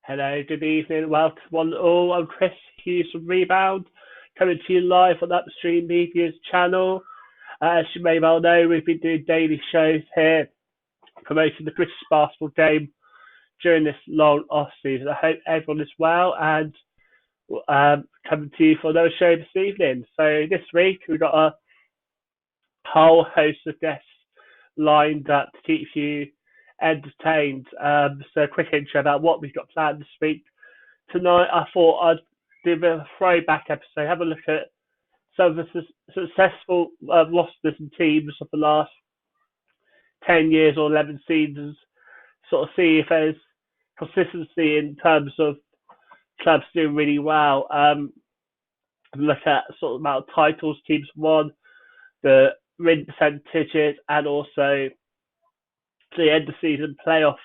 Hello, good evening, welcome one and all. I'm Chris Hughes from Rebound, coming to you live on Upstreamedia's channel. As you may well know, we've been doing daily shows here, promoting the British basketball game during this long off season. I hope everyone is well and coming to you for another show this evening. So this week we've got a whole host of guests lined up to keep you entertained. So a quick intro about what we've got planned this week. Tonight I thought I'd do a bit of a throwback episode, have a look at some of the successful rosters and teams of the last 10 years or 11 seasons, sort of see if there's consistency in terms of clubs doing really well. Look at sort of amount of titles teams won, the win percentages, and also the end of season playoff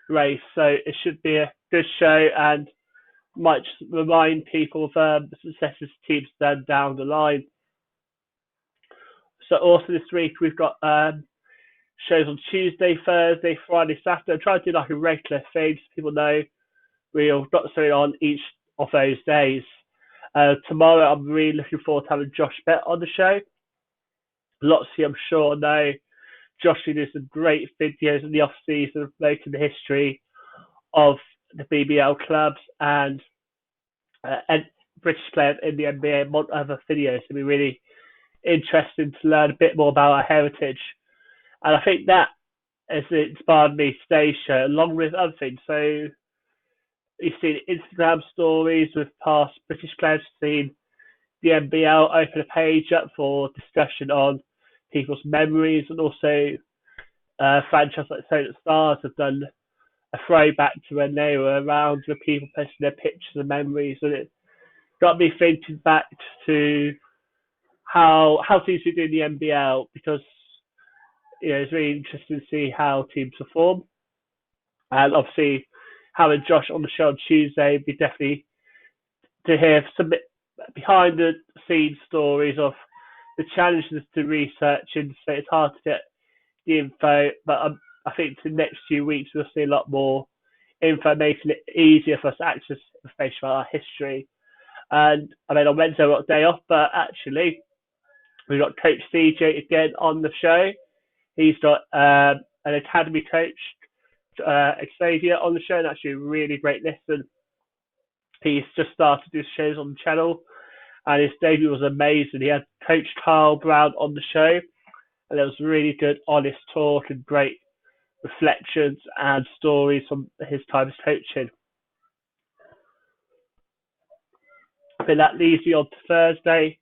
race. So it should be a good show and might just remind people of the successes teams done down the line. So also this week we've got shows on Tuesday, Thursday, Friday, Saturday. I'm trying to do like a regular thing so people know we've got something on each of those days. Tomorrow I'm really looking forward to having Josh Bett on the show. Lots of you I'm sure know Josh did some great videos in the off season making the history of the BBL clubs and British players in the NBA and other videos. It'll be really interesting to learn a bit more about our heritage. And I think that has inspired me today's show, along with other things. So you've seen Instagram stories with past British players, seen the NBL open a page up for discussion on people's memories, and also franchises like Solar Stars have done a throwback to when they were around, with people posting their pictures and memories, and it got me thinking back to how teams are doing the NBL, because it's really interesting to see how teams perform. And obviously, having Josh on the show on Tuesday would be definitely to hear some behind the scenes stories of the challenges to research, and so it's hard to get the info. But I think the next few weeks we'll see a lot more info, making it easier for us to access information about our history. And I mean, on Wednesday we've got a day off, but actually we've got Coach CJ again on the show. He's got an academy coach, Xavier, on the show, and actually a really great listen. He's just started his shows on the channel, and his debut was amazing. He had Coach Carl Brown on the show, and it was really good, honest talk and great reflections and stories from his time as coaching. But that leads me on to Thursday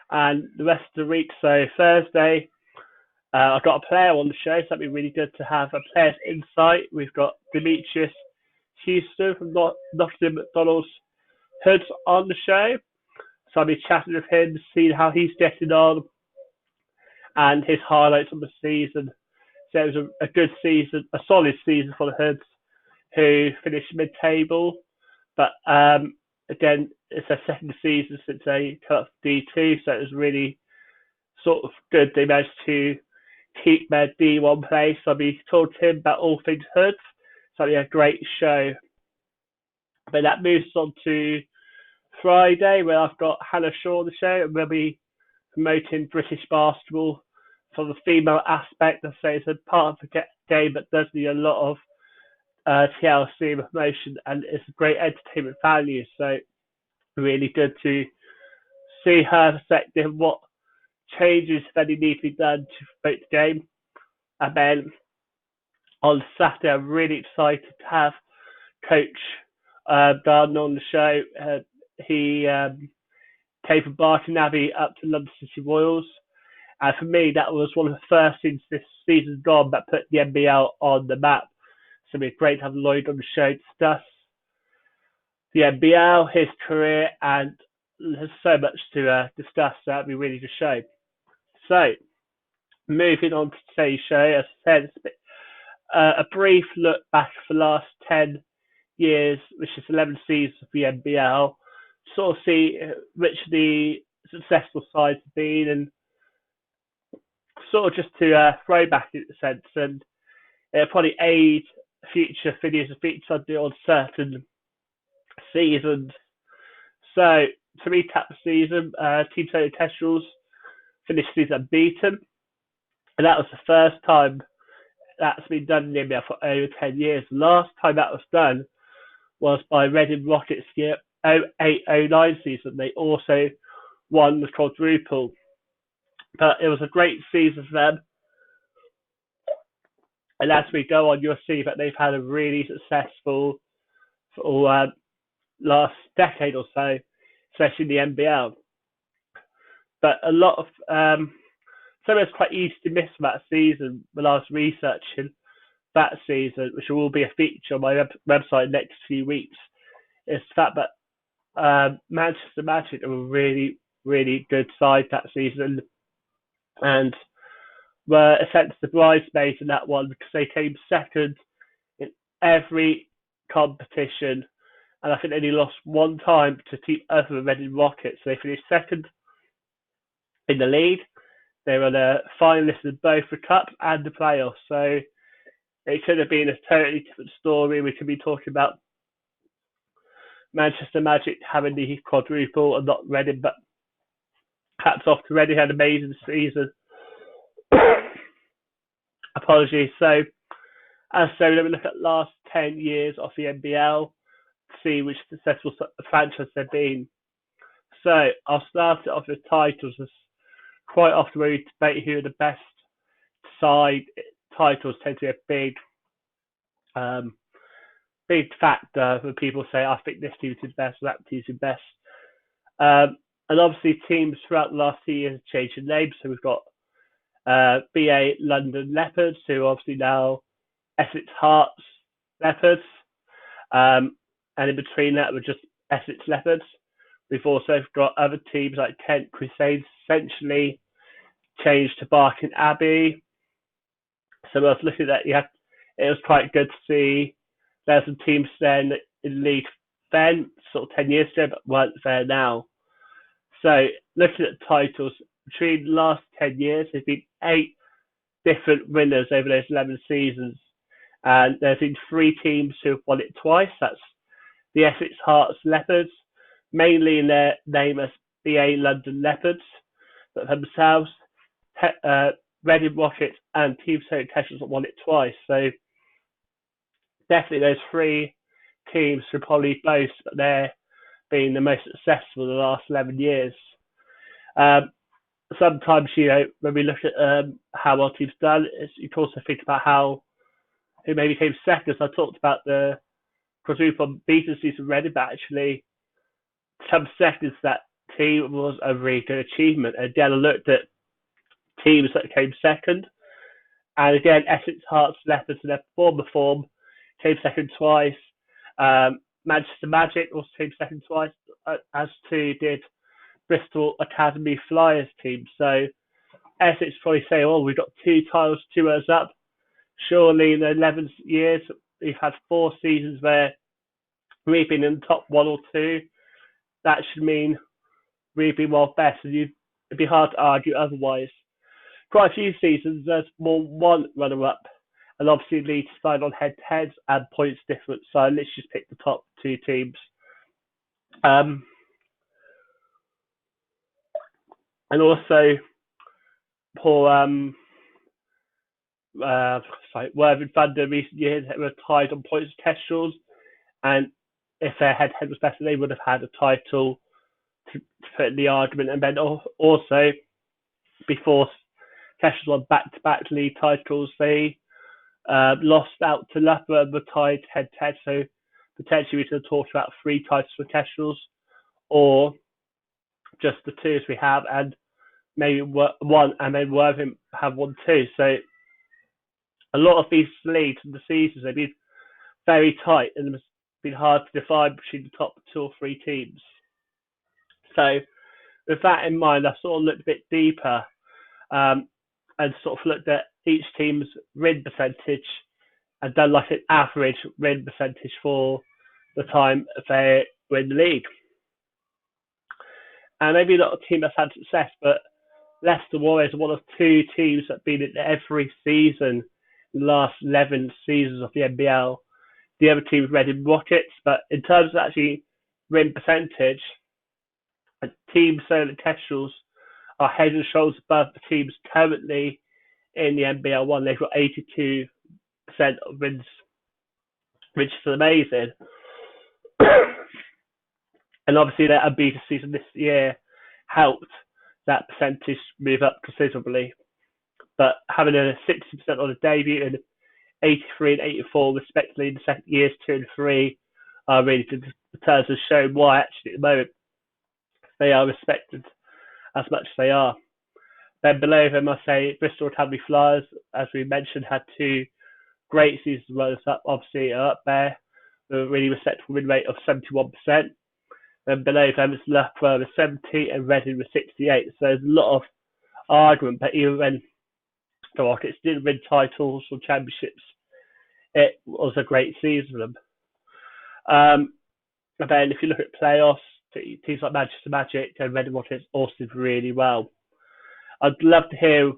and the rest of the week. So Thursday, I've got a player on the show, so that'd be really good to have a player's insight. We've got Demetrius Houston from Nottingham McDonald's Hoods on the show. So I'll be chatting with him, seeing how he's getting on and his highlights on the season. So it was a good season, a solid season for the Hoods, who finished mid-table. But again, it's their second season since they cut off D2, so it was really sort of good. They managed to keep their D1 place. So I'll be talking to him about all things Hoods. So it'll be a great show. But that moves on to Friday, where I've got Hannah Shaw on the show, and we'll be promoting British basketball from the female aspect. I say it's a part of the game that does need a lot of TLC promotion, and it's a great entertainment value. So really good to see her perspective, what changes that need to be done to promote the game. And then on Saturday, I'm really excited to have Coach Gardner on the show. He came from Barking Abbey up to London City Royals. And for me, that was one of the first things this season gone that put the NBL on the map. So it'd be great to have Lloyd on the show to discuss the NBL, his career, and there's so much to discuss. So that'd be a really good show. So, moving on to today's show, as I said, it's a brief look back for the last 10 years, which is 11 seasons of the NBL, sort of see which of the successful sides have been, and sort of just to throw back in a sense, and it'll probably aid future videos and features I do on certain seasons. So to recap the season, Team Solar Testrals finished the season unbeaten, and that was the first time that's been done in the NBA for over 10 years. The last time that was done was by Reading Rockets year 08-09 season. They also won the quadruple. But it was a great season for them. And as we go on, you'll see that they've had a really successful last decade or so, especially in the NBL. But a lot of some of it's quite easy to miss from that season when I was researching that season, which will be a feature on my website next few weeks. Is the fact that Manchester Magic are a really, really good side that season, and were essentially the bridesmaids in that one because they came second in every competition, and I think they only lost one time to team other than Reading Rockets. So they finished second in the league. They were the finalists in both the cup and the playoffs. So it could have been a totally different story. We could be talking about Manchester Magic having the quadruple and not Reading, but hats off to Reading, had an amazing season. Apologies. So, as so, let me look at last 10 years of the NBL, see which successful franchise they've been. So, I'll start it off with titles. As quite often when we debate who are the best side, titles tend to be a big factor when people say, I think this team is best, or that team is best. And obviously, teams throughout the last 2 years have changed their names. So we've got BA London Leopards, who are obviously now Essex Hearts Leopards. And in between that, we're just Essex Leopards. We've also got other teams like Kent Crusades, essentially changed to Barking Abbey. So I was looking at that, it was quite good to see there's some teams then in League then, sort of 10 years ago, but weren't there now. So looking at titles, between the last 10 years, there's been 8 different winners over those 11 seasons. And there's been 3 teams who have won it twice. That's the Essex Hearts Leopards, mainly in their name as BA London Leopards, but themselves, Reading Rockets and Team Solar Testrals have won it twice. So definitely those 3 teams should probably boast that they're being the most successful in the last 11 years. Sometimes, when we look at how our team's done, you can also think about who maybe came second. So I talked about the quadruple beaten season Reading, but actually some second to that team was a really good achievement. And again, I looked at teams that came second, and again, Essex Hearts Leopards in their form came second twice. Manchester Magic also came second twice, as too did Bristol Academy Flyers team. So Essex probably say, oh, we've got 2 titles, 2 us up. Surely in the 11 years, we've had 4 seasons where we've been in the top 1 or 2. That should mean we've been well best, and it'd be hard to argue otherwise. Quite a few seasons, there's more one runner-up, and obviously leads decide on head-to-heads and points difference. So let's just pick the top 2 teams. And also for Worthing Thunder in recent years were tied on points with Testrals, and if their head-to-head was better, they would have had a title to put in the argument. And then also, before Testrals won back-to-back league titles, they lost out to Loughborough and were tied head-to-head. So potentially we could have talked about 3 titles for Testrals, or just the 2 as we have, and maybe 1, and then Worthing have 1 too. So a lot of these leagues and the seasons, they've been very tight, and it's been hard to define between the top 2 or 3 teams. So with that in mind, I sort of looked a bit deeper and sort of looked at each team's win percentage and done like an average win percentage for the time they win the league. And maybe not a team that's had success, but Leicester Warriors are one of 2 teams that have been in every season in the last 11 seasons of the NBL. The other team is Reading Rockets, but in terms of actually win percentage, and Team Solar Kestrels are head and shoulders above the teams currently in the NBL one. They've got 82% of wins, which is amazing. And obviously their unbeaten season this year helped that percentage move up considerably. But having a 60% on the debut and 83 and 84 respectively in the second years 2 and 3 are really good returns and show why actually at the moment they are respected as much as they are. Then below them, I say Bristol Academy Flyers, as we mentioned, had 2 great seasons runners up, obviously are up there with a really respectable win rate of 71%. Then below them is Loughborough with 70 and Reading with 68. So there's a lot of argument, but even when the Rockets didn't win titles or championships, it was a great season for them. And then if you look at playoffs, teams like Manchester Magic and Reading Rockets also did really well. I'd love to hear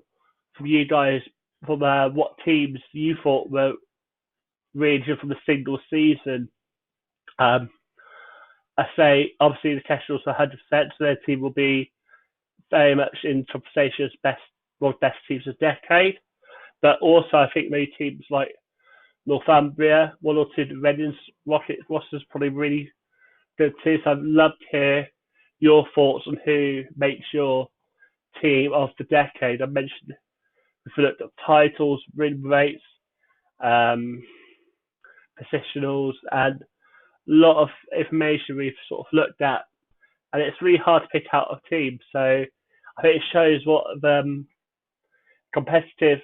from you guys from what teams you thought were really good from a single season. I say obviously the Kestrels are 100%, so their team will be very much in conversation as best teams of the decade. But also I think maybe teams like Northumbria, 1 or 2 Reading Rockets rosters probably really good too. So I'd love to hear your thoughts on who makes your team of the decade. I mentioned if we looked at titles, win rates, positionals, and a lot of information we've sort of looked at, and it's really hard to pick out a team. So I think it shows what the competitive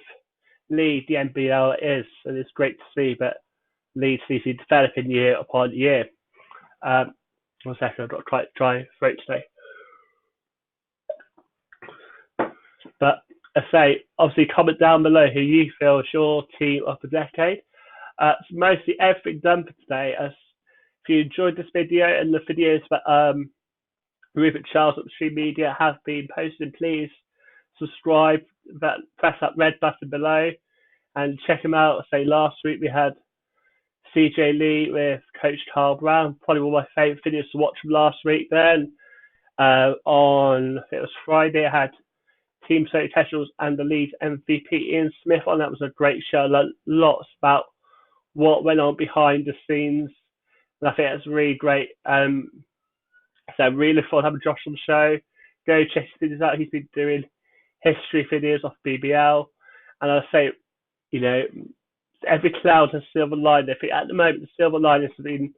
league the NBL is, and it's great to see. But league seems to be developing year upon year. 1 second, I've got quite dry throat today. But I say, obviously, comment down below who you feel is your team of the decade. It's mostly everything done for today. If you enjoyed this video and the videos that Rupert Charles at Upstreamedia have been posted, please subscribe, press that red button below, and check them out. Say last week we had CJ Lee with Coach Carl Brown, probably one of my favourite videos to watch from last week. Then on, I think it was Friday, I had Team Solar Kestrels and the league MVP Ian Smith on. That was a great show. I learned lots about what went on behind the scenes, and I think that's really great. So I really look forward to having Josh on the show. Go check his videos out. He's been doing history videos off BBL, and I say, you know, every cloud has a silver lining. I think at the moment the silver lining has been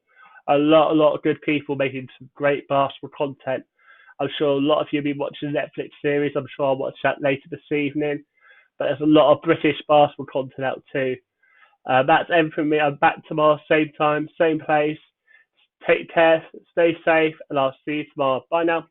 a lot of good people making some great basketball content. I'm sure a lot of you have been watching the Netflix series. I'm sure I'll watch that later this evening. But there's a lot of British basketball content out too. That's everything from me. I'm back tomorrow, same time, same place. Take care, stay safe, and I'll see you tomorrow. Bye now.